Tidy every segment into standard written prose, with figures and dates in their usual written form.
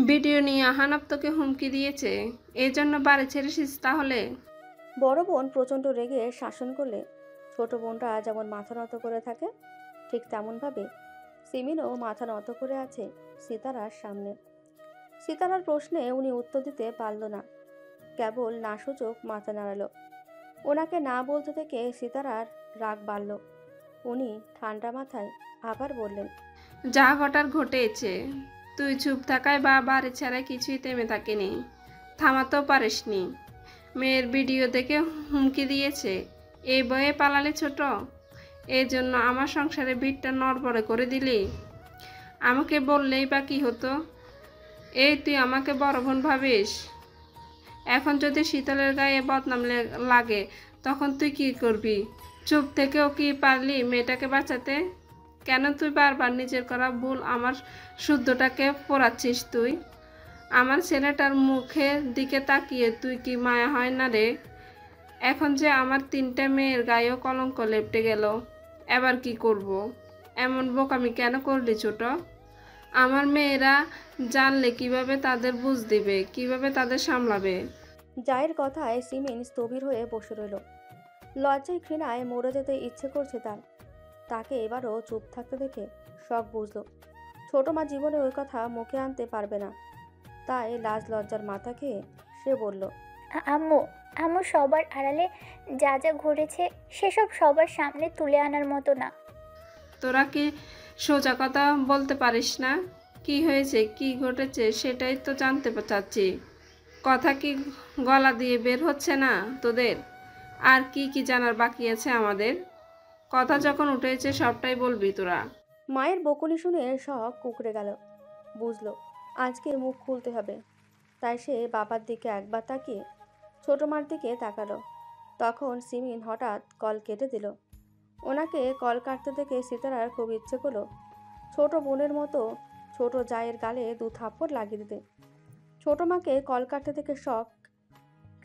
Video নিয়ে আহানাব তোকে হুমকি দিয়েছে, এই জন্য বাড়ি ছেড়েছিস তাহলে? বড় বোন প্রচণ্ড রেগে শাসন করলে ছোট বোনটা যেমন মাথা নত করে থাকে, ঠিক তেমনভাবে সিমিনও মাথা নত করে আছে সিতারার সামনে। সিতারার প্রশ্নে উনি উত্তর দিতে পারল না, কেবল নাসূচক মাথা নাড়ালো। ওনাকে না বলতে থেকে সিতারার রাগ বাড়ল। উনি ঠান্ডা মাথায় আবার বললেন, যা ঘটার ঘটেছে, তুই চুপ থাকায় বা বাড়ি ছাড়াই কিছুই থেমে থাকেনি, থামাতেও পারিসনি। মেয়ের ভিডিও দেখে হুমকি দিয়েছে, এই বয়ে পালালে ছোট, এই জন্য আমার সংসারে ভিড়টা নড়বড়ে করে দিলি। আমাকে বললেই বা কি হতো? এই তুই আমাকে বড় বোন ভাবিস? এখন যদি শীতলের গায়ে বদনাম লাগে তখন তুই কি করবি? চুপ থেকেও কি পারলি মেয়েটাকে বাঁচাতে? কেন তুই বারবার নিজের করা ভুল আমার শুদ্ধটাকে পোড়াচ্ছিস? তুই আমার ছেলেটার মুখের দিকে তাকিয়ে তুই কি মায়া হয় না রে? এখন যে আমার 3টে মেয়ের গায়েও কলঙ্ক লেপটে গেল, এবার কি করব? এমন বোকামি কেন করলি ছোট? আমার মেয়েরা জানলে কিভাবে তাদের বুঝ দিবে, কিভাবে তাদের সামলাবে? জায়ের কথায় সিমিন স্থবির হয়ে বসে রইল। লজ্জায় ঘৃণায় মরে যেতে ইচ্ছে করছে তার। তাকে এবারও চুপ থাকতে দেখে শখ বুঝল ছোট মা জীবনে ওই কথা মুখে আনতে পারবে না। তাই লাজ লজ্জার মাথা খেয়ে সে বলল, আম্মু, আম্মু, সবার আড়ালে যা যা ঘটেছে সেসব সবার সামনে তুলে আনার মতো না। তোরা কি সোজা কথা বলতে পারিস না? কি হয়েছে, কি ঘটেছে সেটাই তো জানতে চাচ্ছি। কথা কি গলা দিয়ে বের হচ্ছে না তোদের? আর কি কি জানার বাকি আছে আমাদের? কথা যখন উঠেছে সবটাই বলবি তোরা। মায়ের বকুনি শুনে শখ কুঁকড়ে গেল। বুঝলো আজকে মুখ খুলতে হবে। তাই সে বাবার দিকে একবার তাকিয়ে ছোট মার দিকে তাকালো। তখন সিমিন হঠাৎ কল কেটে দিল। ওনাকে কল কাটতে দেখে সিতারার খুব ইচ্ছে করলো ছোট বোনের মতো ছোট জায়ের গালে 2 থাপ্পড় লাগিয়ে দিতে। ছোট মাকে কল কাটতে দেখে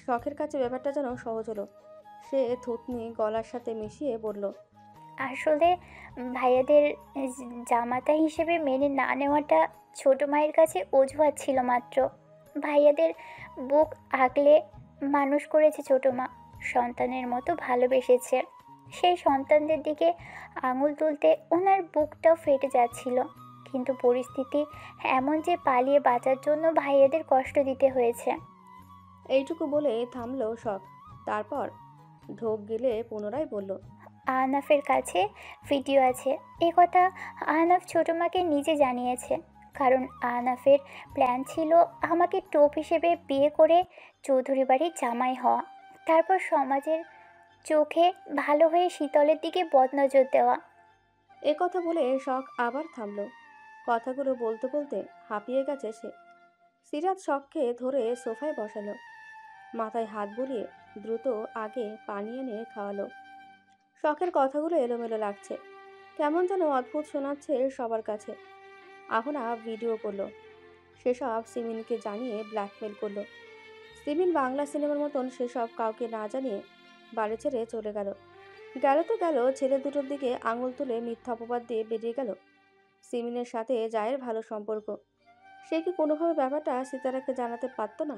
শখের কাছে ব্যাপারটা যেন সহজ হলো। সে থুতনি গলার সাথে মিশিয়ে বলল, আসলে ভাইয়াদের জামাতা হিসেবে মেনে না নেওয়াটা ছোট মায়ের কাছে অজুহাত ছিল মাত্র। ভাইয়াদের বুক আগলে মানুষ করেছে ছোট মা, সন্তানের মতো ভালোবেসেছে। সেই সন্তানদের দিকে আঙুল তুলতে ওনার বুকটাও ফেটে যাচ্ছিল, কিন্তু পরিস্থিতি এমন যে পালিয়ে বাঁচার জন্য ভাইয়াদের কষ্ট দিতে হয়েছে। এইটুকু বলে থামলো শখ। তারপর ঢোক গিলে পুনরায় বলল, আহনাফের কাছে ভিডিও আছে। এ কথা আহনাফ ছোটো মাকে নিজে জানিয়েছে, কারণ আহনাফের প্ল্যান ছিল আমাকে টোপ হিসেবে বিয়ে করে চৌধুরী বাড়ির জামাই হওয়া, তারপর সমাজের চোখে ভালো হয়ে শীতলের দিকে বদনজর দেওয়া। এ কথা বলে শখ আবার থামলো। কথাগুলো বলতে বলতে হাঁপিয়ে গেছে সে। সিরাত শখকে ধরে সোফায় বসালো। মাথায় হাত বুলিয়ে দ্রুত আগে পানি এনে খাওয়ালো। শখের কথাগুলো এলোমেলো লাগছে, কেমন যেন অদ্ভুত শোনাচ্ছে সবার কাছে। আহনা ভিডিও করলো, সেসব সিমিনকে জানিয়ে ব্ল্যাকমেল করলো। সিমিন বাংলা সিনেমার মতন সেসব কাউকে না জানিয়ে বাড়ি ছেড়ে চলে গেল। গেল তো গেল, ছেলে দুটোর দিকে আঙুল তুলে মিথ্যা অপবাদ দিয়ে বেরিয়ে গেল সিমিনের সাথে জায়ের ভালো সম্পর্ক। সে কি কোনোভাবে ব্যাপারটা সিতারাকে জানাতে পারত না?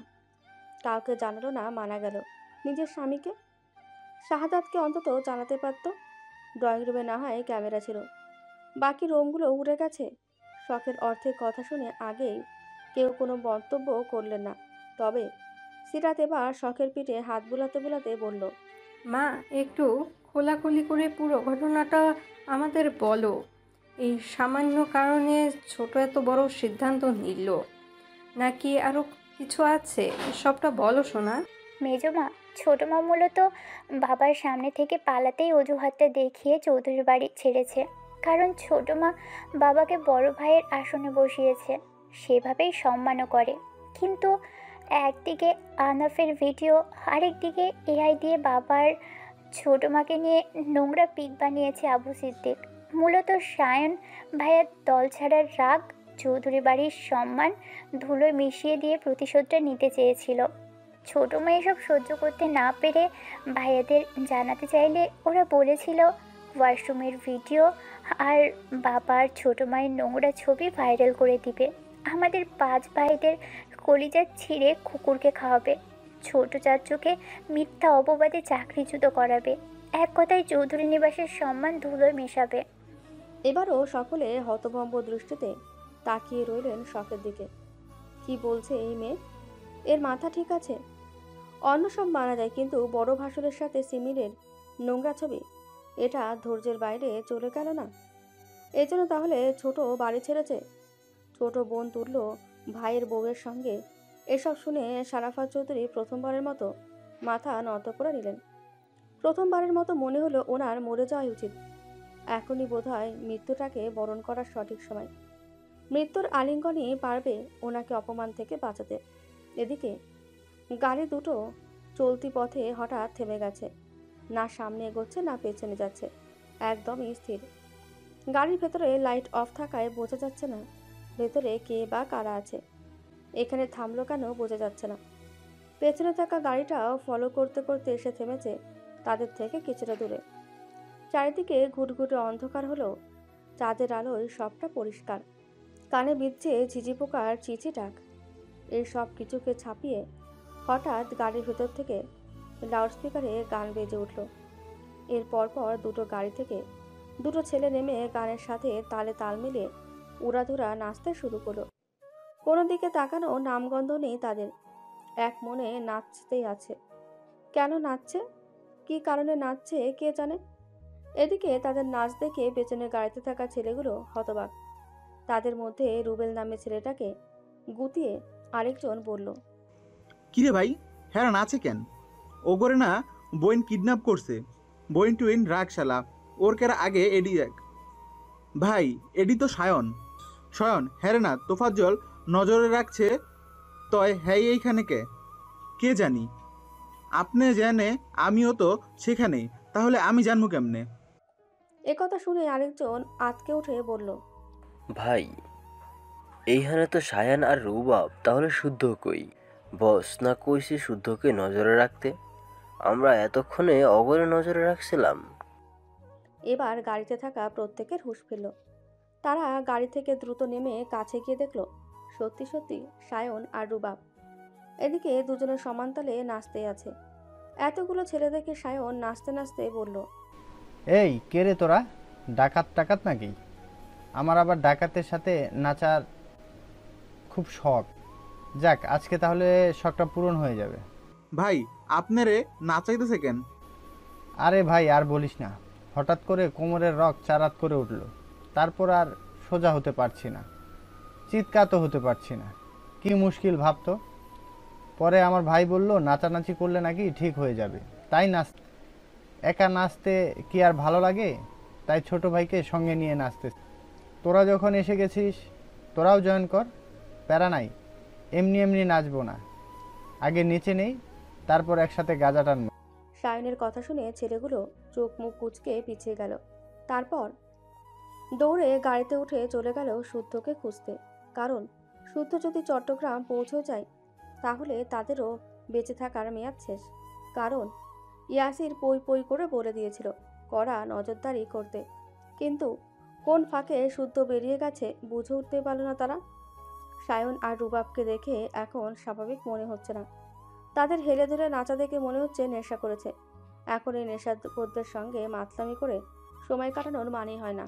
কাউকে জানালো না মানা গেল, নিজের স্বামীকে শাহাদাতকে অন্তত জানাতে পারত। ড্রয়িং রুমে না হয় ক্যামেরা ছিল, বাকি রুমগুলো উড়ে গেছে। শখের অর্থের কথা শুনে আগেই কেউ কোনো মন্তব্য করলেন না। তবে সিরাত এবার শখের পিঠে হাত বুলাতে বুলাতে বলল, মা, একটু খোলাখুলি করে পুরো ঘটনাটা আমাদের বলো। এই সামান্য কারণে ছোট এত বড় সিদ্ধান্ত নিল, নাকি আরও কিছু আছে? সবটা বলো সোনা। মেজমা, ছোটো মা মূলত বাবার সামনে থেকে পালাতেই অজুহাতটা দেখিয়ে চৌধুরী বাড়ি ছেড়েছে, কারণ ছোটো মা বাবাকে বড় ভাইয়ের আসনে বসিয়েছে, সেভাবেই সম্মানও করে। কিন্তু একদিকে আনাফের ভিডিও, আরেকদিকে এআই দিয়ে বাবার ছোটো মাকে নিয়ে নোংরা পিক বানিয়েছে আবু সিদ্দিক। মূলত সায়ন ভাইয়ার দল ছাড়ার রাগ চৌধুরী বাড়ির সম্মান ধুলোয় মিশিয়ে দিয়ে প্রতিশোধটা নিতে চেয়েছিল। ছোটো মা এসব সহ্য করতে না পেরে ভাইয়াদের জানাতে চাইলে ওরা বলেছিল ওয়াশরুমের ভিডিও আর বাবার ছোট মায়ের নোংরা ছবি ভাইরাল করে দিবে। আমাদের 5 ভাইদের কলিজা ছিঁড়ে কুকুরকে খাওয়াবে। ছোট চাচুকে মিথ্যা অপবাদে চাকরিচ্যুত করাবে। এক কথায় চৌধুরী নিবাসের সম্মান ধুলোয় মেশাবে। এবারও সকলে হতভম্ব দৃষ্টিতে তাকিয়ে রইলেন শখের দিকে। কি বলছে এই মেয়ে? এর মাথা ঠিক আছে? অন্য সব মানা যায়, কিন্তু বড় ভাসুরের সাথে সিমিরের নোংরা ছবি, এটা ধৈর্যের বাইরে চলে গেল না? এই জন্য তাহলে ছোট বাড়ি ছেড়েছে? ছোট বোন তুলল ভাইয়ের বউয়ের সঙ্গে। এসব শুনে সারাফাত চৌধুরী প্রথমবারের মতো মাথা নত করে নিলেন। প্রথমবারের মতো মনে হলো ওনার মরে যাওয়াই উচিত। এখনই বোধহয় মৃত্যুটাকে বরণ করার সঠিক সময়। মৃত্যুর আলিঙ্গনই পারবে ওনাকে অপমান থেকে বাঁচাতে। এদিকে গাড়ি দুটো চলতি পথে হঠাৎ থেমে গেছে। না সামনে এগোচ্ছে না পেছনে যাচ্ছে, একদমই স্থির। গাড়ির ভেতরে লাইট অফ থাকায় বোঝা যাচ্ছে না ভেতরে কে বা কারা আছে। এখানে থামলো কেন বোঝা যাচ্ছে না। পেছনে থাকা গাড়িটাও ফলো করতে করতে এসে থেমেছে তাদের থেকে কিছুটা দূরে। চারিদিকে ঘুটঘুটে অন্ধকার হলেও চাঁদের আলোয় সবটা পরিষ্কার। কানে বিধছে ঝিঝি পোকার চিচি ডাক। এই সব কিছুকে ছাপিয়ে হঠাৎ গাড়ির ভেতর থেকে লাউডস্পিকারে গান বেজে উঠল। এর পরপর দুটো গাড়ি থেকে দুটো ছেলে নেমে গানের সাথে তালে তাল মিলিয়ে উড়াধুরা নাচতে শুরু করলো। কোনো দিকে তাকানো নামগন্ধ নেই তাদের, এক মনে নাচতেই আছে। কেন নাচছে, কি কারণে নাচছে কে জানে। এদিকে তাদের নাচ দেখে পেছনের গাড়িতে থাকা ছেলেগুলো হতবাক। তাদের মধ্যে রুবেল নামে ছেলেটাকে গুতিয়ে আরেকজন বলল, কিরে ভাই, হ্যাঁ নাচে কেন? ও করে না বইন কিডন্যাপ করছে। বইন টুইন রাগ শালা, ওর কেরা আগে এডি এক। ভাই এডি তো সায়ন। শয়ন হ্যাঁ না তোফাজ্জল নজরে রাখছে। তয় হ্যাঁ এইখানে কে কে জানি। আপনি জানে আমিও তো সেখানেই, তাহলে আমি জানবো কেমনে? একথা শুনে আরেকজন আতকে উঠে বলল, ভাই এইখানে তো সায়ান আর রুবাব, তাহলে শুদ্ধ কই? বস না কইছি শুদ্ধকে নজরে রাখতে? আমরা এতক্ষণে অগরে নজরে রাখছিলাম। এবার গাড়িতে থাকা প্রত্যেকের হুঁশ ফিরল। তারা গাড়ি থেকে দ্রুত নেমে কাছে গিয়ে দেখল সত্যি সত্যি সায়ন আর রুবাব। এদিকে দুজনের সমানতালে নাচতে আছে। এতগুলো ছেলে দেখে সায়ন নাচতে নাচতে বলল, এই কে রে তোরা? ডাকাত টাকাত নাকি? আমার আবার ডাকাতের সাথে নাচার খুব শখ। যাক, আজকে তাহলে শখটা পূরণ হয়ে যাবে। ভাই আপনারে নাচাইতেছে কেন? আরে ভাই আর বলিস না, হঠাৎ করে কোমরের রক চারাত করে উঠল। তারপর আর সোজা হতে পারছি না, চিৎকার তো হতে পারছি না। কি মুশকিল ভাবতো। পরে আমার ভাই বলল নাচানাচি করলে নাকি ঠিক হয়ে যাবে। তাই একা নাচতে কি আর ভালো লাগে? তাই ছোট ভাইকে সঙ্গে নিয়ে নাচতে। তোরা যখন এসে গেছিস তোরাও জয়েন কর, প্যারা নাই। এমনি এমনি নাচবো না, আগে নিচে নেই, তারপর একসাথে গাঁজা টানবো। সায়নের কথা শুনে ছেলেগুলো চোখ মুখ কুঁচকে পিছিয়ে গেল। তারপর দৌড়ে গাড়িতে উঠে চলে গেল শুদ্ধকে খুঁজতে। কারণ শুদ্ধ যদি চট্টগ্রাম পৌঁছে যায় তাহলে তাদেরও বেঁচে থাকার মেয়াদ শেষ। কারণ ইয়াসির পই পই করে বলে দিয়েছিল কড়া নজরদারি করতে, কিন্তু কোন ফাঁকে শুদ্ধ বেরিয়ে গেছে বুঝে উঠতে পারল না তারা। সায়ন আর রুবাবকে দেখে এখন স্বাভাবিক মনে হচ্ছে না। তাদের হেলে ধুলে নাচা দেখে মনে হচ্ছে নেশা করেছে। এখন এই নেশাখোরদের সঙ্গে মাতলামি করে সময় কাটানোর মানেই হয় না।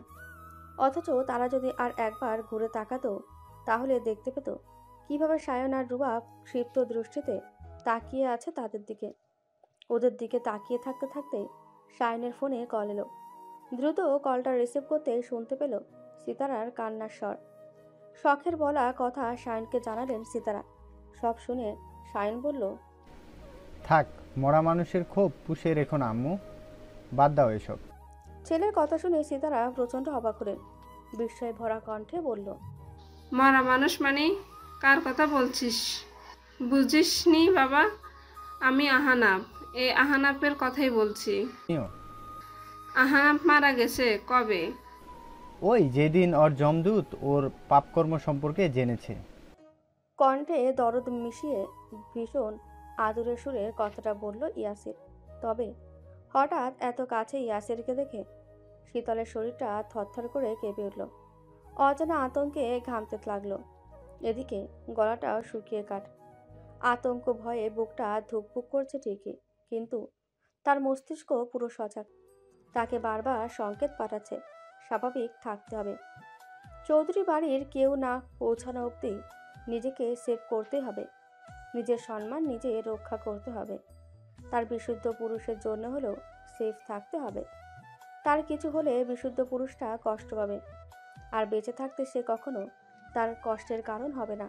অথচ তারা যদি আর একবার ঘুরে তাকাতো তাহলে দেখতে পেত কিভাবে সায়ন আর রুবাব ক্ষিপ্ত দৃষ্টিতে তাকিয়ে আছে তাদের দিকে। ওদের দিকে তাকিয়ে থাকতে থাকতে সায়নের ফোনে কল এলো। দ্রুত কলটা রিসিভ করতে শুনতে পেল সিতারার কান্নার স্বর। শখের বলা কথা সায়নকে জানালেন সিতারা। সব শুনে সায়ন বলল, থাক, মরা মানুষের ক্ষোভ পুষে রেখো না আম্মু, বাদ দাও এসব। ছেলের কথা শুনে সিতারা প্রচণ্ড অবাক হলেন। বিস্ময় ভরা কণ্ঠে বলল, মরা মানুষ মানে কার কথা বলছিস? বুঝিসনি বাবা, আমি আহানাব, এই আহানাবের কথাই বলছি। আহানাব মারা গেছে কবে? ওই যেদিন ওর যমদূত ওর পাপকর্ম সম্পর্কে জেনেছে। কণ্ঠে দরদ মিশিয়ে ভীষণ আদুরে সুরে কথাটা বলল ইয়াসির। তবে হঠাৎ এত কাছে ইয়াসিরকে দেখে শীতলের শরীরটা থরথর করে কেঁপে উঠল। অজানা আতঙ্কে ঘামতে লাগলো। এদিকে গলাটাও শুকিয়ে কাট। আতঙ্ক ভয়ে বুকটা ধুকপুক করছে ঠিকই, কিন্তু তার মস্তিষ্ক পুরো সজাগ। তাকে বারবার সংকেত পাঠাচ্ছে স্বাভাবিক থাকতে হবে। চৌধুরী বাড়ির কেউ না পৌঁছানো অবধি নিজেকে সেভ করতে হবে, নিজের সম্মান নিজে রক্ষা করতে হবে। তার বিশুদ্ধ পুরুষের জন্য হলেও সেফ থাকতে হবে। তার কিছু হলে বিশুদ্ধ পুরুষটা কষ্ট পাবে, আর বেঁচে থাকতে সে কখনো তার কষ্টের কারণ হবে না।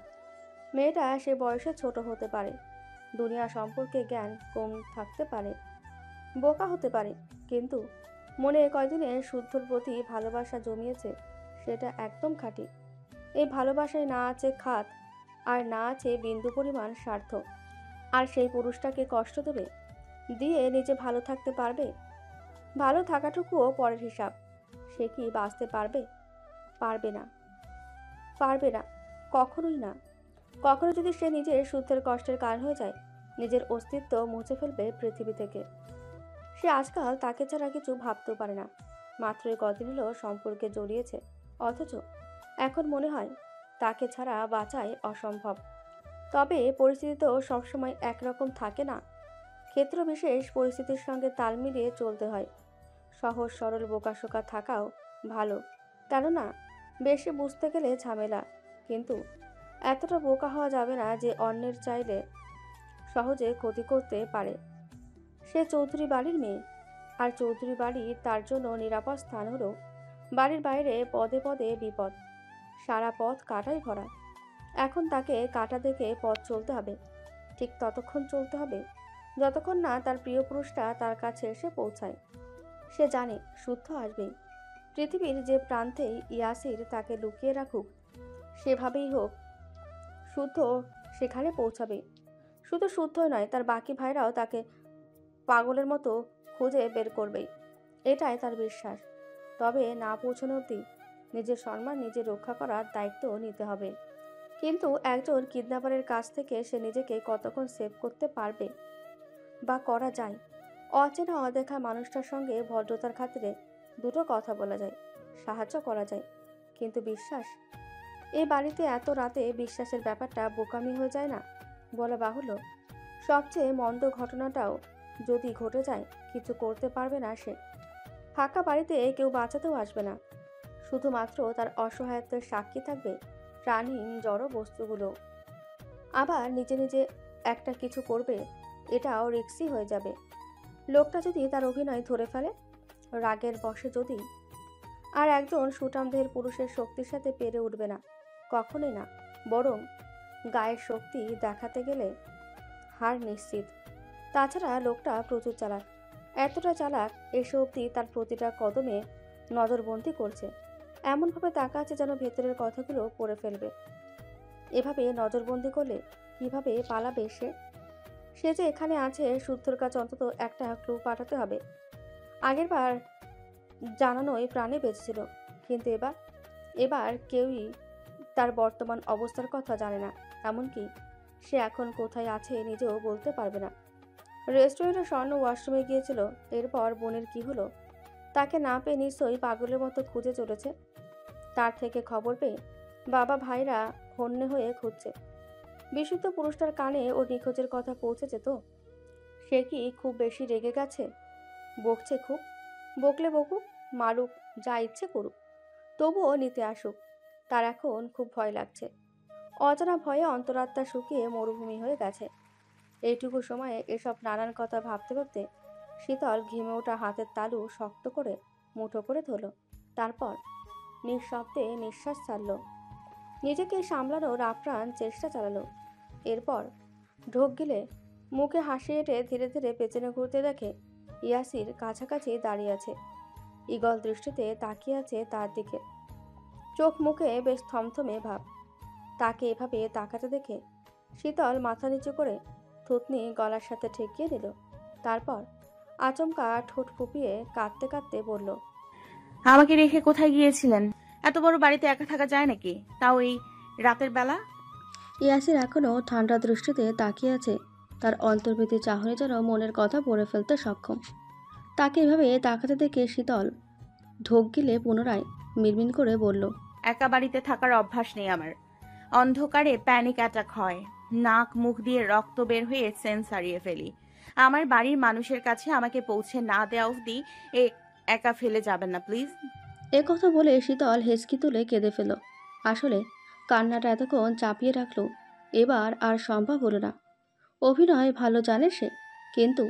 মেয়েটা সে বয়সে ছোট হতে পারে, দুনিয়া সম্পর্কে জ্ঞান কম থাকতে পারে, বোকা হতে পারে, কিন্তু মনে কয়দিনে শুদ্ধর প্রতি ভালোবাসা জমিয়েছে সেটা একদম খাঁটি। এই ভালোবাসায় না আছে খাত, আর না আছে বিন্দু পরিমাণ স্বার্থ। আর সেই পুরুষটাকে কষ্ট দেবে, দিয়ে নিজে ভালো থাকতে পারবে? ভালো থাকাটুকুও পরের হিসাব। সে কি বাঁচতে পারবে? পারবে না, পারবে না, কখনোই না। কখনো যদি সে নিজের শুদ্ধের কষ্টের কারণ হয়ে যায়, নিজের অস্তিত্ব মুছে ফেলবে পৃথিবী থেকে। সে আজকাল তাকে ছাড়া কিছু ভাবতেও পারে না। মাত্রই কদিন হলো সম্পর্কে জড়িয়েছে, অথচ এখন মনে হয় তাকে ছাড়া বাঁচাই অসম্ভব। তবে পরিস্থিতি তো সবসময় একরকম থাকে না। ক্ষেত্র বিশেষ পরিস্থিতির সঙ্গে তাল মিলিয়ে চলতে হয়। সহজ সরল বোকাশোকা থাকাও ভালো, কেননা বেশি বুঝতে গেলে ঝামেলা। কিন্তু এতটা বোকা হওয়া যাবে না যে অন্যের চাইলে সহজে ক্ষতি করতে পারে। সে চৌধুরী বাড়ির মেয়ে, আর চৌধুরী বাড়ি তার জন্য নিরাপদ স্থান হলো বাড়ির বাইরে পদে পদে বিপদ, সারা পথ কাঁটাই ভরা। এখন তাকে কাঁটা দেখে পথ চলতে হবে, ঠিক ততক্ষণ চলতে হবে যতক্ষণ না তার প্রিয় পুরুষটা তার কাছে এসে পৌঁছায়। সে জানে শুদ্ধ আসবেই, পৃথিবীর যে প্রান্তেই ইয়াসির তাকে লুকিয়ে রাখুক, সেভাবেই হোক শুদ্ধ সেখানে পৌঁছাবে। শুধু শুদ্ধই নয়, তার বাকি ভাইরাও তাকে পাগলের মতো খুঁজে বের করবে, এটাই তার বিশ্বাস। তবে না পৌঁছানো অবধি নিজের সম্মান নিজে রক্ষা করার দায়িত্ব নিতে হবে। কিন্তু একজন কিডন্যাপারের কাছ থেকে সে নিজেকে কতক্ষণ সেভ করতে পারবে বা করা যায়? অচেনা অদেখা মানুষটার সঙ্গে ভদ্রতার খাতিরে দুটো কথা বলা যায়, সাহায্য করা যায়, কিন্তু বিশ্বাস? এই বাড়িতে এত রাতে বিশ্বাসের ব্যাপারটা বোকামি হয়ে যায় না? বলা বাহুল্য, সবচেয়ে মন্দ ঘটনাটাও যদি ঘটে যায় কিছু করতে পারবে না সে। ফাঁকা বাড়িতে কেউ বাঁচাতেও আসবে না, শুধুমাত্র তার অসহায়ত্বের সাক্ষী থাকবে প্রাণহীন জড় বস্তুগুলো। আবার নিজে নিজে একটা কিছু করবে, এটাও রিক্সি হয়ে যাবে। লোকটা যদি তার অভিনয় ধরে ফেলে, রাগের বশে যদি। আর একজন সুঠামদেহের পুরুষের শক্তির সাথে পেরে উঠবে না, কখনোই না। বরং গায়ের শক্তি দেখাতে গেলে হার নিশ্চিত। তাছাড়া লোকটা প্রচুর চালাক, এতটা চালাক এসে অবধি তার প্রতিটা কদমে নজরবন্দি করছে, এমনভাবে তাকাচ্ছে যেন ভেতরের কথাগুলো পড়ে ফেলবে। এভাবে নজরবন্দি করলে কিভাবে পালাবে সে? সে যে এখানে আছে, শুদ্ধর কাছে অন্তত একটা ক্লু পাঠাতে হবে। আগেরবার জানানোই প্রাণে বেঁচেছিল, কিন্তু এবার কেউই তার বর্তমান অবস্থার কথা জানে না। এমনকি সে এখন কোথায় আছে নিজেও বলতে পারবে না। রেস্টুরেন্টে স্বর্ণ ওয়াশরুমে গিয়েছিল, এরপর বোনের কি হলো? তাকে না পেয়ে নিশ্চয়ই পাগলের মতো খুঁজে চলেছে। তার থেকে খবর পেয়ে বাবা ভাইরা হন্যে হয়ে খুঁজছে। বিশুদ্ধ পুরুষটার কানে ওর নিখোঁজের কথা পৌঁছেছে তো? সে কি খুব বেশি রেগে গেছে? বকছে খুব? বকলে বকুক, মারুক, যা ইচ্ছে করুক, তবুও নিতে আসুক। তার এখন খুব ভয় লাগছে। অজানা ভয়ে অন্তরাত্মা শুকিয়ে মরুভূমি হয়ে গেছে। এইটুকু সময়ে এসব নানান কথা ভাবতে ভাবতে শীতল ঘেমে ওঠা হাতের তালু শক্ত করে মুঠো করে ধরল। তারপর নিঃশব্দে নিঃশ্বাস ছাড়ল, নিজেকে সামলানোর আপ্রাণ চেষ্টা চালালো। এরপর ঢোক গিলে মুখে হাসি এঁটে ধীরে ধীরে পেছনে ঘুরতে দেখে ইয়াসির কাছাকাছি দাঁড়িয়ে আছে। ঈগল দৃষ্টিতে তাকিয়ে আছে তার দিকে, চোখ মুখে বেশ থমথমে ভাব। তাকে এভাবে তাকাতে দেখে শীতল মাথা নিচু করে থুতনি গলার সাথে ঠেকিয়ে দিল। তারপর আচমকা ঠোঁট ফুপিয়ে কাঁদতে কাঁদতে বলল, আমাকে রেখে কোথায় গিয়েছিলেন? এত বড় বাড়িতে একা থাকা যায় নাকি, তাও এই রাতের বেলা? ইয়াসির এখনও ঠান্ডা দৃষ্টিতে তাকিয়ে আছে। তার অন্তর্ভীতি চাহনি যেন মনের কথা পড়ে ফেলতে সক্ষম। তাকে এভাবে তাকাতে দেখে শীতল ঢোক গিলে পুনরায় মিনমিন করে বলল, একা বাড়িতে থাকার অভ্যাস নেই আমার। অন্ধকারে প্যানিক অ্যাটাক হয়, নাক মুখ দিয়ে রক্ত বের হয়ে সেন্স হারিয়ে ফেলি। আমার বাড়ির মানুষের কাছে আমাকে পৌঁছে না দেওয়া অবধি একা ফেলে যাবেন না প্লিজ। এ কথা বলে শীতল হেসকি তুলে কেঁদে ফেল। আসলে কান্নাটা এতক্ষণ চাপিয়ে রাখলো, এবার আর সম্ভব হলো না। অভিনয় ভালো জানে সে, কিন্তু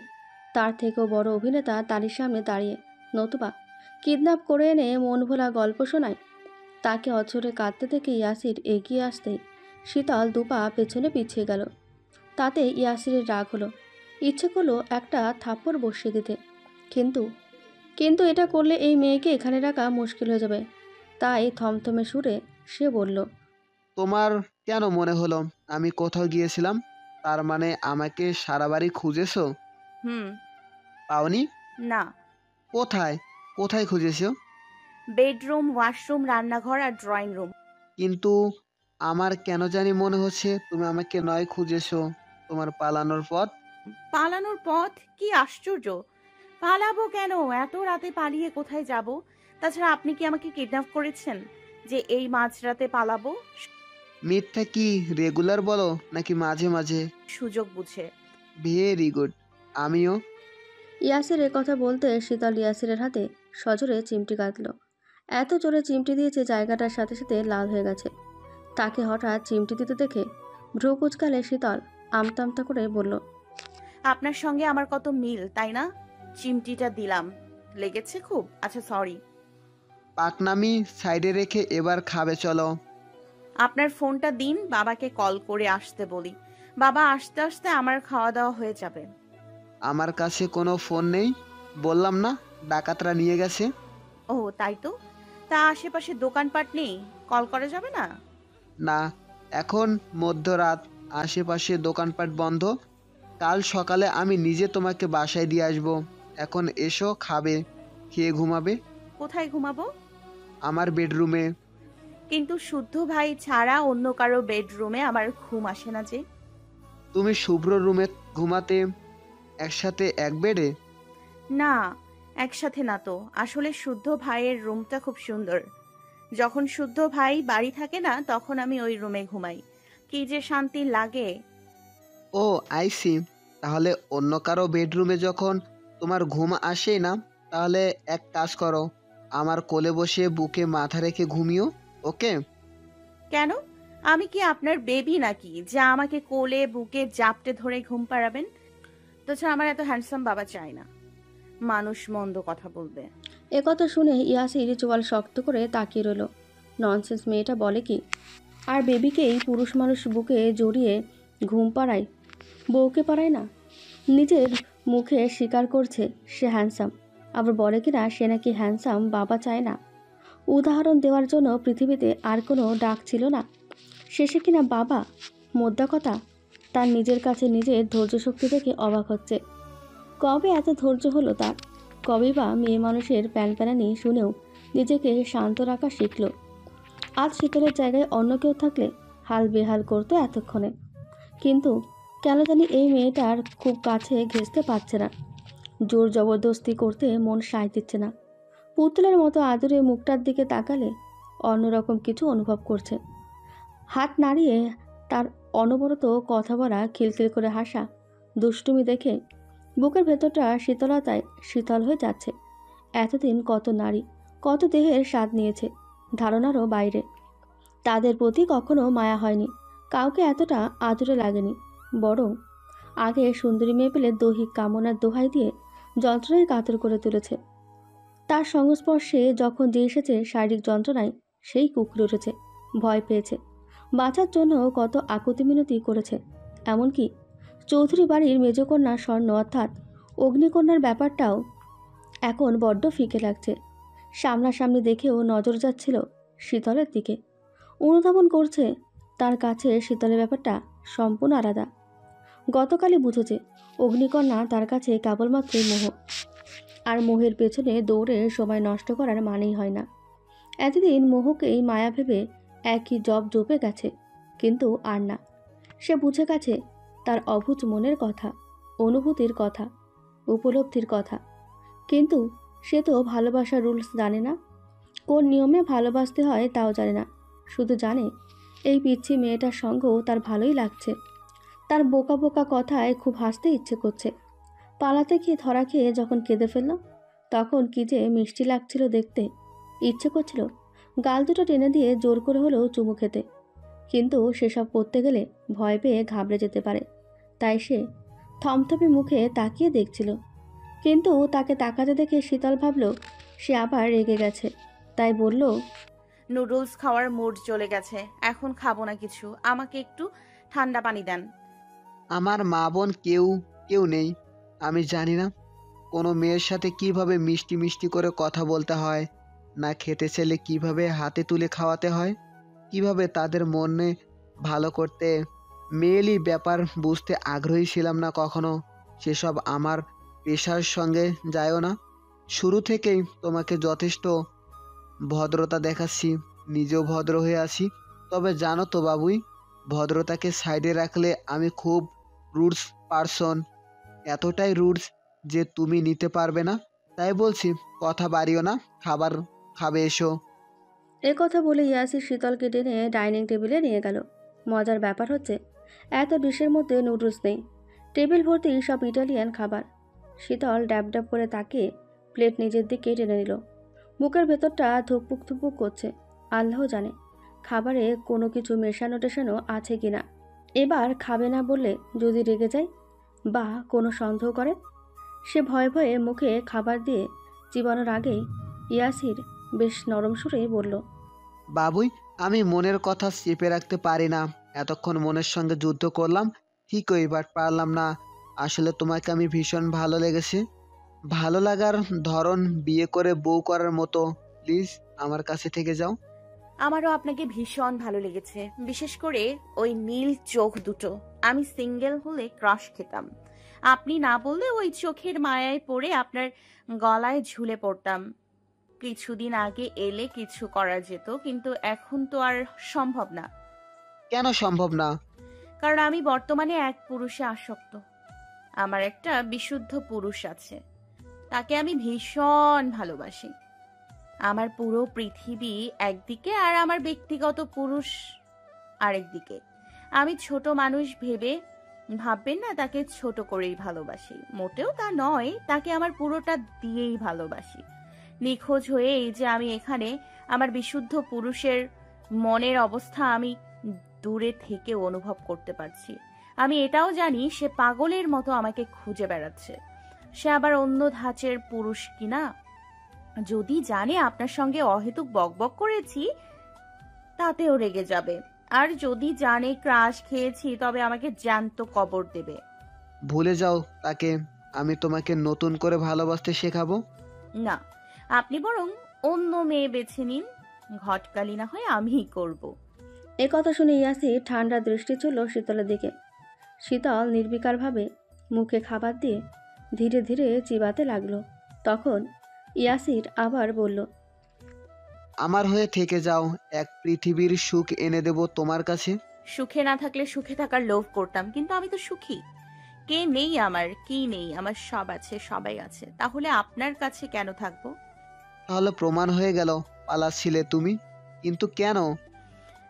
তার থেকেও বড় অভিনেতা তারই সামনে দাঁড়িয়ে, নতুবা কিডন্যাপ করে এনে মন ভোলা গল্প শোনায়। তাকে অঝরে কাঁদতে দেখে ইয়াসির এগিয়ে আসতেই শীতল দুপা পেছনে পিছিয়ে গেল। তাতে ইয়াসিরের রাগ হলো, ইচ্ছে করলো একটা থাপ্পড় বসিয়ে দিতে, কিন্তু কিন্তু এটা করলে এই মেয়েকে এখানে রাখা মুশকিল হয়ে যাবে। তাই থমথমে সুরে সে বলল, তোমার কেন মনে হলো আমি কোথাও গিয়েছিলাম? তার মানে আমাকে সারা বাড়ি খুঁজেছো? হুম। পাওনি? না। কোথায় কোথায় খুঁজেছো? বেডরুম, ওয়াশরুম, রান্নাঘর আর ড্রয়িং রুম। কিন্তু আমার কেন জানি মনে হচ্ছে তুমি আমাকে নয় খুঁজেছো তোমার পালানোর পথ। পালানোর পথ? কি আশ্চর্য! পালাবো কেন? এত রাতে পালিয়ে কোথায় যাব? তাছাড়া আপনি কি আমাকে কিডন্যাপ করেছেন যে এই মাঝরাতে পালাবো? মিথ্যা কি রেগুলার বলো নাকি মাঝে মাঝে? সুযোগ বুঝে। Very good. আমিও। ইয়াসির এ কথা বলতে শীতল ইয়াসিরের হাতে সজোরে চিমটি কাটল। এত জোরে চিমটি দিয়েছে জায়গাটার সাথে সাথে লাল হয়ে গেছে। তাকে হঠাৎ চিমটি দিতে দেখে ভ্রু কুচকালে শীতল আমতা আমতা করে বলল, আপনার সঙ্গে আমার কত মিল, তাই না? চিমটিটা দিলাম, লেগেছে খুব? আচ্ছা সরি। পাকনামি সাইডে রেখে এবার খাবে চলো। আপনার ফোনটা দিন, বাবাকে কল করে আসতে বলি। বাবা আসতে আসতে আমার খাওয়া দাওয়া হয়ে যাবে। আমার কাছে কোনো ফোন নেই, বললাম না ডাকাতরা নিয়ে গেছে। ও তাই তো। তা আশেপাশে দোকানপাট নেই, কল করা যাবে না? না, এখন মধ্যরাত, আশেপাশে দোকানপাট বন্ধ। কাল সকালে আমি নিজে তোমাকে বাসায় দিয়ে আসবো। এখন এসো, খাবে, খেয়ে ঘুমাবে। কোথায় ঘুমাবো? আমার বেডরুমে। কিন্তু শুদ্ধ ভাই ছাড়া অন্য কারো বেডরুমে আমার ঘুম আসে না যে। তুমি শুভ্র রুমে ঘুমাতে, একসাথে এক বেডে? না, একসাথে না তো। আসলে শুদ্ধ ভাইয়ের রুমটা খুব সুন্দর। যখন শুদ্ধ ভাই বাড়ি থাকে না তখন আমি ওই রুমে ঘুমাই। কি যে শান্তি লাগে। ও আইসি। তাহলে অন্য কারো বেডরুমে যখন তোমার ঘুম আসে না, তাহলে এক কাজ করো, আমার কোলে বসে বুকে মাথা রেখে ঘুমিও, ওকে? কেন? আমি কি আপনার বেবি নাকি যা আমাকে কোলে বুকে জাপটে ধরে ঘুম পাড়াবেন? তাছাড়া আমার এত হ্যান্ডসাম বাবা চাই না, মানুষ মন্দ কথা বলবে। এ কথা শুনে ইয়াসির চোয়াল শক্ত করে তাকিয়ে রইল। ননসেন্স মেয়েটা বলে কি? আর বেবিকেই পুরুষ মানুষ বুকে জড়িয়ে ঘুম পাড়ায়, বউকে পাড়ায় না? নিজের মুখে স্বীকার করছে সে হ্যান্ডসাম, আবার বলে কিনা সে নাকি হ্যান্ডসাম বাবা চায় না। উদাহরণ দেওয়ার জন্য পৃথিবীতে আর কোনো ডাক ছিল না, শেষে কিনা বাবা। মোদ্দা কথা, তার নিজের কাছে নিজের ধৈর্য শক্তি দেখে অবাক হচ্ছে। কবে এত ধৈর্য হলো তার? কবে বা মেয়ে মানুষের প্যানপ্যানানি শুনেও নিজেকে শান্ত রাখা শিখল? আজ শীতলের জায়গায় অন্য কেউ থাকলে হাল বেহাল করতো এতক্ষণে, কিন্তু কেন জানি এই মেয়েটার খুব কাছে ঘেঁষতে পারছে না। জোর জবরদস্তি করতে মন সায় দিচ্ছে না। পুতুলের মতো আদুরে মুখটার দিকে তাকালে অন্যরকম কিছু অনুভব করছে। হাত নাড়িয়ে তার অনবরত কথা বলা, খিলখিল করে হাসা, দুষ্টুমি দেখে বুকের ভেতরটা শীতলতায় শীতল হয়ে যাচ্ছে। এতদিন কত নারী, কত দেহের স্বাদ নিয়েছে, ধারণারও বাইরে। তাদের প্রতি কখনো মায়া হয়নি, কাউকে এতটা আদরে লাগেনি। বরং আগে সুন্দরী মেয়ে পেলে দৈহিক কামনার দোহাই দিয়ে যন্ত্রণায় কাতর করে তুলেছে। তার সংস্পর্শে যখন যে এসেছে শারীরিক যন্ত্রণায় সেই কুকড়ে উঠেছে, ভয় পেয়েছে, বাঁচার জন্য কত আকুতি মিনতি করেছে। এমনকি চৌধুরী বাড়ির মেজকন্যা স্বর্ণ অর্থাৎ অগ্নিকন্যার ব্যাপারটাও এখন বড্ড ফিকে লাগছে। সামনাসামনি দেখেও নজর যাচ্ছিল শীতলের দিকে, অনুধাবন করছে তার কাছে শীতলের ব্যাপারটা সম্পূর্ণ আলাদা। গতকালই বুঝেছে অগ্নিকন্যা তার কাছে কেবলমাত্রই মোহ, আর মোহের পেছনে দৌড়ে সময় নষ্ট করার মানেই হয় না। এতদিন মোহকেই মায়া ভেবে একই জব জপে গেছে, কিন্তু আর না। সে বুঝে গেছে তার অবুঝ মনের কথা, অনুভূতির কথা, উপলব্ধির কথা। কিন্তু সে তো ভালোবাসার রুলস জানে না, কোন নিয়মে ভালোবাসতে হয় তাও জানে না। শুধু জানে এই পিচ্ছি মেয়েটার সঙ্গেও তার ভালোই লাগছে। তার বোকা বোকা কথায় খুব হাসতে ইচ্ছে করছে। পালাতে গিয়ে ধরা খেয়ে যখন কেঁদে ফেলল, তখন কি যে মিষ্টি লাগছিল দেখতে। ইচ্ছে করছিল গাল দুটো টেনে দিয়ে জোর করে হলেও চুমু খেতে, কিন্তু সেসব করতে গেলে ভয় পেয়ে ঘাবড়ে যেতে পারে। তাই সে থমথমে মুখে তাকিয়ে দেখছিল। কিন্তু তাকে তাকাতে দেখে শীতল ভাবল সে আবার রেগে গেছে, তাই বলল, নুডলস খাওয়ার মুড চলে গেছে, এখন খাবো না কিছু, আমাকে একটু ঠান্ডা পানি দেন। আমার মা বোন কেউ কেউ নেই। আমি জানি না কোনো মেয়ের সাথে কিভাবে মিষ্টি মিষ্টি করে কথা বলতে হয়, না খেতে চাইলে কিভাবে হাতে তুলে খাওয়াতে হয়, কিভাবে তাদের মনে ভালো করতে। মেয়েলি ব্যাপার বুঝতে আগ্রহী ছিলাম না কখনো। সেসব আমার পেশার সঙ্গে যায়ও না। শুরু থেকেই তোমাকে যথেষ্ট ভদ্রতা দেখাচ্ছি, নিজেও ভদ্র হয়ে আছি। তবে জানো তো বাবুই, ভদ্রতাকে সাইডে রাখলে আমি খুব রুডস পারসন। এতটাই রুডস যে তুমি নিতে পারবে না। তাই বলছি, কথা বাড়িও না, খাবার খাবে এসো। এ কথা বলে ইয়াসির শীতলকে টেনে ডাইনিং টেবিলে নিয়ে গেল। মজার ব্যাপার হচ্ছে এত ডিশের মধ্যে নুডলস নেই, টেবিল ভর্তি সব ইটালিয়ান খাবার। শীতল ড্যাব ড্যাব করে তাকিয়ে প্লেট নিজের দিকে টেনে নিল। মুখের ভেতরটা ধুকপুক ধুকপুক করছে। আল্লাহ জানে খাবারে কোনো কিছু মেশানো টেশানো আছে কিনা। এবার খাবে না বললে যদি রেগে যায় বা কোনো সন্দেহ করে। সে ভয়ে ভয়ে মুখে খাবার দিয়ে চিবানোর আগেই ইয়াসির বেশ নরম সুরে বলল, বাবুই, আমি মনের কথা চেপে রাখতে পারি না। এতক্ষণ মনের সঙ্গে যুদ্ধ করলাম ঠিকই, বাট পারলাম না। আসলে তোমাকে আমি ভীষণ ভালো লেগেছে। ভালো লাগার ধরন বিয়ে করে বউ করার মতো। প্লিজ আমার কাছে থেকে যাও। আমারও আপনাকে ভীষণ ভালো লেগেছে, বিশেষ করে ওই নীল চোখ দুটো। আমি সিঙ্গেল হলে ক্রাশ খেতাম। আপনি না বললে ওই চোখের মায়ায় পড়ে আপনার গলায় ঝুলে পড়তাম। কিছুদিন আগে এলে কিছু করা যেত, কিন্তু এখন তো আর সম্ভব না। কেন সম্ভব না? কারণ আমি বর্তমানে এক পুরুষে আসক্ত। আমার একটা বিশুদ্ধ পুরুষ আছে, তাকে আমি ভীষণ ভালোবাসি। আমার পুরো পৃথিবী একদিকে আর আমার ব্যক্তিগত পুরুষ আরেকদিকে। আমি ছোট মানুষ ভেবে ভাববেন না তাকে ছোট করেই ভালোবাসি, মোটেও তা নয়। তাকে আমার পুরোটা দিয়েই ভালোবাসি। নিখোঁজ হয়ে এই যে আমি এখানে, আমার বিশুদ্ধ পুরুষের মনের অবস্থা আমি দূরে থেকে অনুভব করতে পারছি। আমি এটাও জানি সে পাগলের মতো আমাকে খুঁজে বেড়াচ্ছে। সে আবার অন্য ধাঁচের পুরুষ কিনা। যদি জানে আপনার সঙ্গে অহেতুক বকবক করেছি, তাতেও রেগে যাবে। আর যদি জানে ক্রাশ খেয়েছি, তবে আমাকে জ্যান্ত কবর দেবে। ভুলে যাও তাকে। আমি তোমাকে নতুন করে ভালোবাসতে শেখাবো। না, আপনি বরং অন্য মেয়ে বেছে নিন। ঘটকালি না হয় আমিই করব। এ কথা শুনে ইয়াসির ঠান্ডা দৃষ্টি চলল শীতলের দিকে। শীতল নির্বিকারভাবে মুখে খাবার দিয়ে ধীরে ধীরে চিবাতে লাগলো। তখন ইয়াসির আবার বলল, আমার হয়ে থেকে যাও, এক পৃথিবীর সুখ এনে দেব তোমার কাছে। সুখে না থাকলে সুখে থাকার লোভ করতাম, কিন্তু আমি তো সুখী। কে নেই আমার, কি নেই আমার, সব আছে, সবাই আছে। তাহলে আপনার কাছে কেন থাকবো? তাহলে প্রমাণ হয়ে গেল পালাচ্ছিলে তুমি, কিন্তু কেন?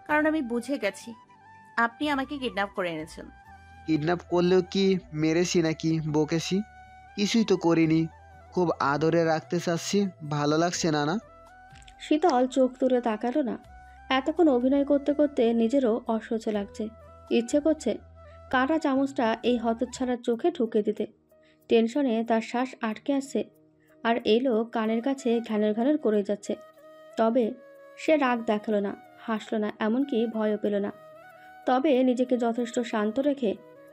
কারণ আমি বুঝে গেছি আপনি আমাকে কিডন্যাপ করে এনেছেন। কিডন্যাপ করলেও কি মেরেছি নাকি বকেছি? কিছুই তো করিনি। খুব আদরে রাখতে চাচ্ছি। ভালো লাগছে না? না শীতল চোখ তুলে তাকালো না। এতক্ষণ অভিনয় করতে করতে নিজেরও অসহ্য লাগছে। ইচ্ছে করছে কাঁটা চামচটা এই হতচ্ছাড়ার চোখে ঢুকে দিতে। টেনশনে তার শ্বাস আটকে আসছে, আর এই লোক কানের কাছে ঘ্যানের ঘ্যানের করে যাচ্ছে। তবে সে রাগ দেখালো না, হাসলো না, এমনকি ভয়ও পেল না। তবে নিজেকে যথেষ্ট শান্ত রেখে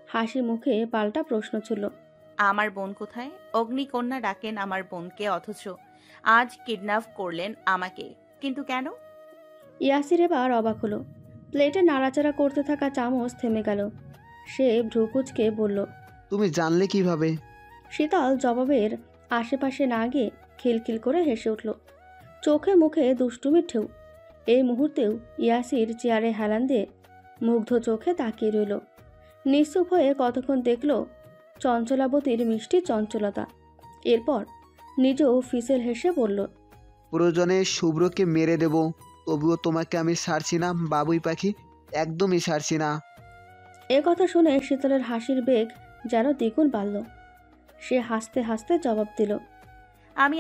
হাসি মুখে পাল্টা প্রশ্ন ছুড়ল, আমার বোন কোথায়? অগ্নিকন্যা ডাকেন আমার বোনকে, অথচ আজ কিডন্যাপ করলেন আমাকে। কিন্তু কেন? ইয়াসির এবার অবাক হলো। প্লেটে নাড়াচাড়া করতে থাকা চামচ থেমে গেল। সে ভ্রুকুচকে বলল, তুমি জানলে কিভাবে? শীতল জবাবের আশেপাশে না গিয়ে খিলখিল করে হেসে উঠল, চোখে মুখে দুষ্টুমির ঢেউ। এই মুহূর্তেও ইয়াসির চেয়ারে হেলান দিয়ে মুগ্ধ চোখে তাকিয়ে রইল। নিশ্চুপ হয়ে কতক্ষণ দেখল চঞ্চলাবতীর মিষ্টি চঞ্চলতা। এরপর নিজেও ফিসেল হেসে বলল, প্রয়োজনে শুভ্রকে মেরে দেব, তবুও তোমাকে আমি ছাড়ছি না বাবুই পাখি, একদমই ছাড়ছি না। এ কথা শুনে শীতলের হাসির বেগ যেন দ্বিগুণ বাড়ল। সে হাসতে হাসতে জবাব দিল, আমি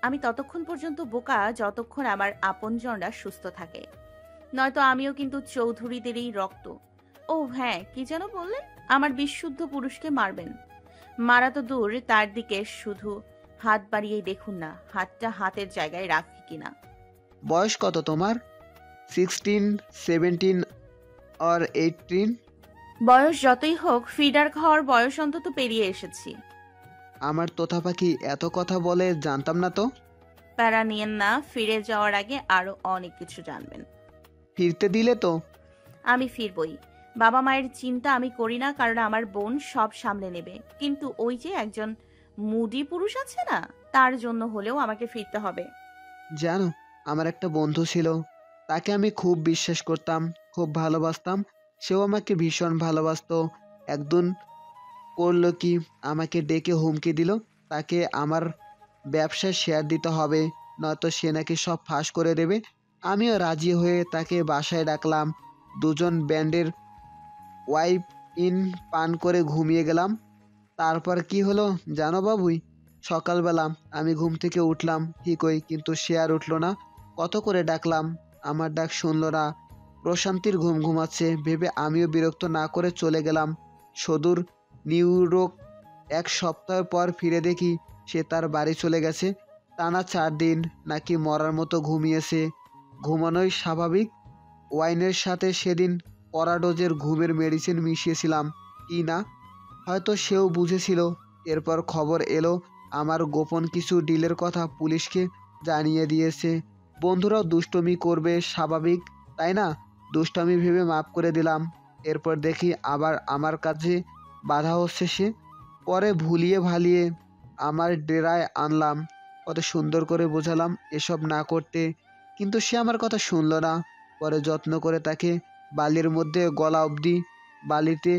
আমি ততক্ষণ পর্যন্ত বোকা যতক্ষণ আমার আপনজনরা সুস্থ থাকে, নয়তো আমিও কিন্তু চৌধুরীদেরই রক্ত। ও হ্যাঁ, কি যেন বললেন? আমার বিশুদ্ধ পুরুষকে মারবেন? মারা তো দূর, তার দিকে শুধু হাত বাড়িয়েই দেখুন না হাতটা হাতের জায়গায় রাখি কিনা। বয়স কত তোমার? 16, 17 or 18? বয়স যতই হোক, ফিডার খাওয়ার বয়স অন্তত পেরিয়ে এসেছি। আমার তোতা পাখি এত কথা বলে, জানতাম না তো। প্যারা নিয়েন না, ফিরে যাওয়ার আগে আরো অনেক কিছু জানবেন। ফিরতে দিলে তো? আমি ফিরবই। বাবা মায়ের চিন্তা আমি করি না, কারণ আমার বোন সব সামলে নেবে। কিন্তু ওই যে একজন মুডি পুরুষ আছে না, তার জন্য হলেও আমাকে ফিরতে হবে। জানো, আমার একটা বন্ধু ছিল, তাকে আমি খুব বিশ্বাস করতাম, খুব ভালোবাসতাম, সেও আমাকে ভীষণ ভালোবাসতো। একদিন করলো কি, আমাকে ডেকে হুমকি দিল তাকে আমার ব্যবসায় শেয়ার দিতে হবে, নয়তো সে নাকি সব ফাঁস করে দেবে। আমিও রাজি হয়ে তাকে বাসায় ডাকলাম। দুজন ব্যান্ডের ওয়াইপ ইন পান করে ঘুমিয়ে গেলাম। তারপর কি হলো জানো বাবুই? সকালবেলা আমি ঘুম থেকে উঠলাম ঠিকই, কিন্তু সে আর উঠলো না। কত করে ডাকলাম, আমার ডাক শুনলো না। প্রশান্তির ঘুম ঘুমাচ্ছে ভেবে আমিও বিরক্ত না করে চলে গেলাম সুদূর নিউ ইয়র্ক। এক সপ্তাহ পর ফিরে দেখি সে তার বাড়ি চলে গেছে। টানা 4 দিন নাকি মরার মতো ঘুমিয়েছে। ঘুমানোই স্বাভাবিক। ওয়াইনের সাথে সেদিন কড়া ডোজের ঘুমের মেডিসিন মিশিয়েছিলাম কি না, হয়তো সেও বুঝেছিল। এরপর খবর এলো আমার গোপন কিছু ডিলের কথা পুলিশকে জানিয়ে দিয়েছে। বন্ধুরাও দুষ্টমি করবে, স্বাভাবিক তাই না? দুষ্টামি ভেবে মাফ করে দিলাম। এরপর দেখি আবার আমার কাছে বাধা হচ্ছে সে। পরে ভুলিয়ে ভালিয়ে আমার ডেরায় আনলাম, কত সুন্দর করে বোঝালাম এসব না করতে, কিন্তু সে আমার কথা শুনলো না। পরে যত্ন করে তাকে বালির মধ্যে গলা অবধি বালিতে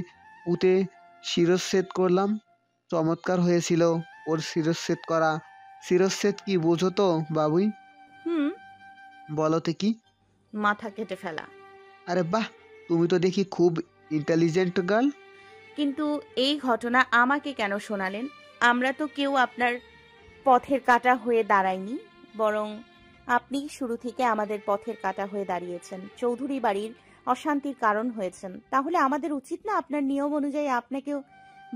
পুঁতে শিরচ্ছেদ করলাম। চমৎকার হয়েছিল ওর শিরচ্ছেদ করা। শিরচ্ছেদ কি বোঝো তো বাবুই? হুম। বলতে কি? মাথা কেটে ফেলা। আরে বাহ, তুমি তো দেখি খুব ইন্টেলিজেন্ট গার্ল। কিন্তু এই ঘটনা আমাকে কেন শোনালেন? আমরা তো কেউ আপনার পথের কাঁটা হয়ে দাঁড়ায়নি, বরং আপনি শুরু থেকে আমাদের পথের কাঁটা হয়ে দাঁড়িয়েছেন, চৌধুরী বাড়ির অশান্তির কারণ হয়েছেন। তাহলে আমাদের উচিত না আপনার নিয়ম অনুযায়ী আপনাকেও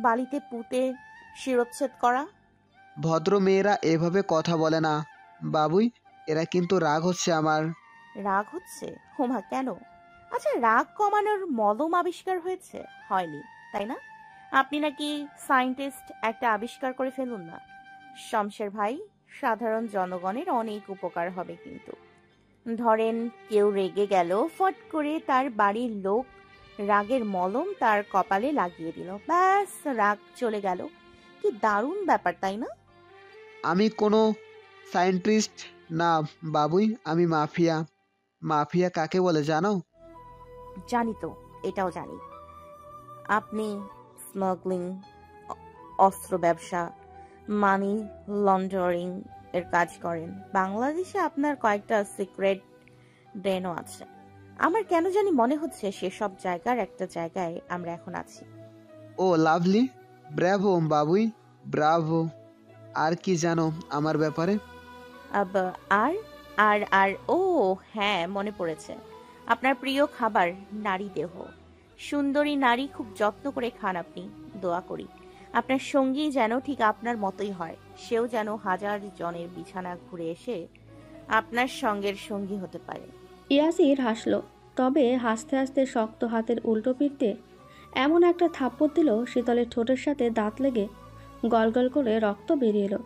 বালিতে পুঁতে শিরচ্ছেদ করা? ভদ্র মেয়েরা এভাবে কথা বলে না বাবুই, এরা কিন্তু রাগ হচ্ছে আমার। রাগ হচ্ছে? হোমা কেন? আচ্ছা, রাগ কমানোর মলম আবিষ্কার হয়েছে? হয়নি, তাই না? আপনি নাকি সায়েন্টিস্ট, একটা আবিষ্কার করে ফেলুন না শমশের ভাই, সাধারণ জনগণের অনেক উপকার হবে। কিন্তু ধরেন কেউ রেগে গেল, ফট করে তার বাড়ির লোক রাগের মলম তার কপালে লাগিয়ে দিল, ব্যাস রাগ চলে গেল। কি দারুণ ব্যাপার, তাই না? আমি কোনো সায়েন্টিস্ট না বাবুই, আমি মাফিয়া। মাফিয়া কাকে বলে জানো? জানি তো, এটাও জানি। আপনি স্মাগলিং, অস্ত্র ব্যবসা, মানি লন্ডারিং এর কাজ করেন। বাংলাদেশে আপনার কয়েকটা সিক্রেট ব্রেনও আছে। আমার কেন জানি মনে হচ্ছে সেসব জায়গার একটা জায়গায় আমরা এখন আছি। ও লাভলি, ব্রাভো বাবুই, ব্রাভো। আর কি জানো আমার ব্যাপারে? আর আর আর ও হ্যাঁ, মনে পড়েছে। আপনার প্রিয় খাবার নারী দেহ। সুন্দরী নারী খুব যত্ন করে খান আপনি। দোয়া করি আপনার সঙ্গী যেন ঠিক আপনার মতোই হয়, সেও যেন হাজার জনের বিছানা ঘুরে এসে আপনার সঙ্গের সঙ্গী হতে পারে। ইয়াসির হাসল, তবে হাসতে হাসতে শক্ত হাতের উল্টো পিঠতে এমন একটা থাপ্পড় দিল শীতলের ঠোঁটের সাথে দাঁত লেগে গলগল করে রক্ত বেরিয়ে এলো।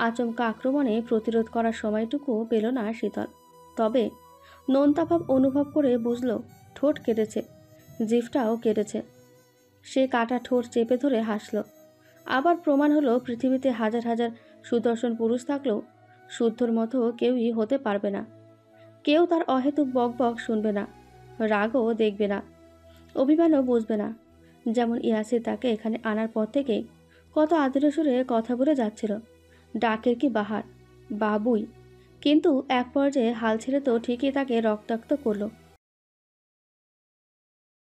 আচমকা আক্রমণে প্রতিরোধ করার সময়টুকু পেল না শীতল। তবে নোনতাভাব অনুভব করে বুঝল ঠোঁট কেটেছে, জিভটাও কেটেছে। সে কাটা ঠোঁট চেপে ধরে হাসল। আবার প্রমাণ হলো পৃথিবীতে হাজার হাজার সুদর্শন পুরুষ থাকলেও শুদ্ধর মতো কেউই হতে পারবে না। কেউ তার অহেতুক বক বক শুনবে না, রাগও দেখবে না, অভিমানও বুঝবে না। যেমন ইয়াসির তাকে এখানে আনার পর থেকেই কত আদরে সুরে কথা বলে যাচ্ছিল, ডাকের কি বাহার, বাবুই। কিন্তু এক পর্যায়ে হাল ছেড়ে তো ঠিকই তাকে রক্তাক্ত করলো।